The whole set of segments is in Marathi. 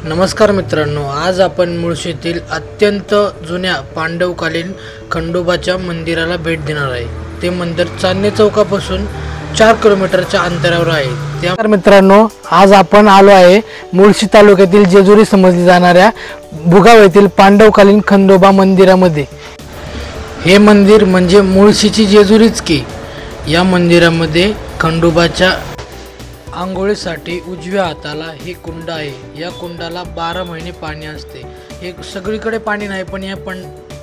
नमस्कार मित्रांनो, आज आपण मुळशीतील अत्यंत जुन्या पांडवकालीन खंडोबाच्या मंदिराला भेट देणार आहे। ते मंदिर चांदणी चौकापासून 4 किलोमीटरच्या अंतरावर आहे। त्यानंतर मित्रांनो, आज आपण आलो आहे मुळशी तालुक्यातील जेजुरी समजली जाणाऱ्या भुगाव येथील पांडवकालीन खंडोबा मंदिरामध्ये। हे मंदिर म्हणजे मुळशीची जेजुरीच की। या मंदिरामध्ये खंडोबाच्या आंघोळीसाठी उजव्या हाताला हे कुंड आहे। या कुंडाला 12 महिने पाणी असते। हे सगळीकडे पाणी नाही, पण या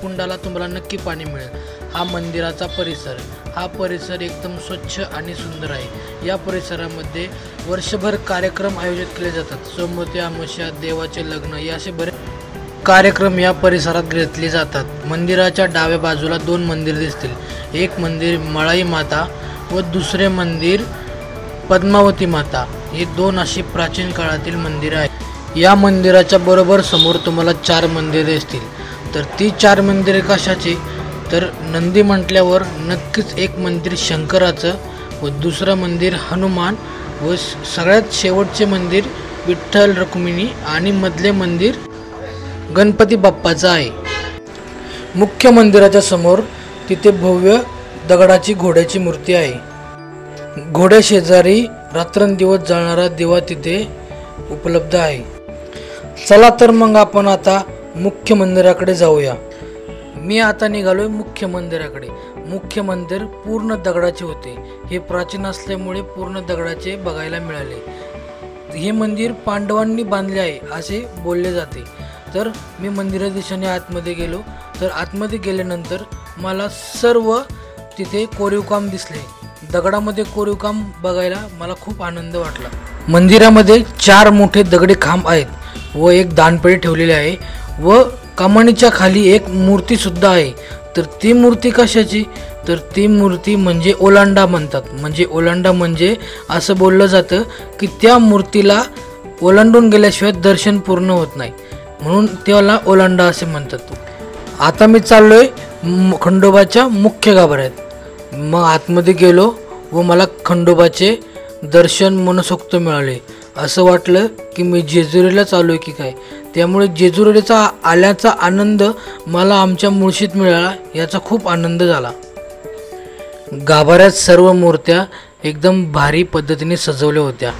कुंडाला तुम्हाला नक्की पाणी मिळेल। हा मंदिराचा परिसर, हा परिसर एकदम स्वच्छ आणि सुंदर आहे। या परिसरामध्ये वर्षभर कार्यक्रम आयोजित केले जातात। सोमवती अमावस्या, देवाचे लग्न या असे बरेच कार्यक्रम या परिसरात घेतले जातात। मंदिराच्या डाव्या बाजूला 2 मंदिर दिसतील। एक मंदिर मळाई माता व दुसरे मंदिर पद्मावती माता। हे 2 अशी प्राचीन काळातील मंदिर आहेत। या मंदिराच्या बरोबर समोर तुम्हाला 4 मंदिरे दिसतील। तर ती 4 मंदिरे कशाची? तर नंदी म्हटल्यावर नक्कीच एक मंदिर शंकराचं व दुसरं मंदिर हनुमान व सगळ्यात शेवटचे मंदिर विठ्ठल रुक्मिणी आणि मधले मंदिर गणपती बाप्पाचं आहे। मुख्य मंदिराच्या समोर तिथे भव्य दगडाची घोड्याची मूर्ती आहे। घोड्या शेजारी रात्रंदिवस जळणारा दिवा तिथे उपलब्ध आहे। चला तर मग आपण आता मुख्य मंदिराकडे जाऊया। मी आता निघालोय मुख्य मंदिराकडे। मुख्य मंदिर पूर्ण दगडाचे होते। हे प्राचीन असल्यामुळे पूर्ण दगडाचे बघायला मिळाले। हे मंदिर पांडवांनी बांधले आहे असे बोलले जाते। तर मी मंदिरा दिशेने आतमध्ये गेलो। तर आतमध्ये गेल्यानंतर मला सर्व तिथे कोरीवकाम दिसले। दगडामध्ये कोरीवकाम बघायला मला खूप आनंद वाटला। मंदिरामध्ये 4 मोठे दगडी खांब आहेत व एक दानपेटी ठेवलेली आहे व कमानीच्या खाली एक मूर्ती सुद्धा आहे। तर ती मूर्ती कशाची? तर ती मूर्ती म्हणजे ओलांडा म्हणतात। म्हणजे ओलांडा म्हणजे असं बोललं जातं की त्या मूर्तीला ओलांडून गेल्याशिवाय दर्शन पूर्ण होत नाही, म्हणून त्याला ओलांडा असे म्हणतात। आता मी चाललोय खंडोबाच्या मुख्य गाभाऱ्यात। मग आतमध्ये गेलो व मला खंडोबाचे दर्शन मनसोक्त मिळाले। असं वाटलं की मी जेजुरीला चालू आहे की काय। त्यामुळे जेजुरीचा आल्याचा आनंद मला आमच्या मुळशीत मिळाला, याचा खूप आनंद झाला। गाभाऱ्यात सर्व मूर्त्या एकदम भारी पद्धतीने सजवल्या होत्या।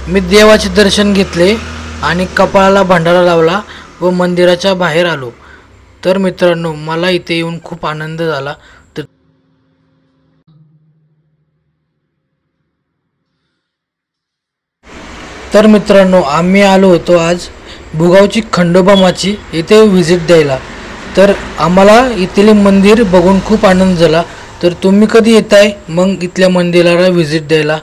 मी देवाचे दर्शन घेतले आणि कपाळाला भंडारा लावला व मंदिराच्या बाहेर आलो। तर मित्रांनो, मला इथे येऊन खूप आनंद झाला। तर मित्रांनो, आम्ही आलो होतो आज भुगावची खंडोबा माची येथे व्हिजिट द्यायला। तर आम्हाला इथले मंदिर बघून खूप आनंद झाला। तर तुम्ही कधी येताय मग इथल्या मंदिराला व्हिजिट द्यायला?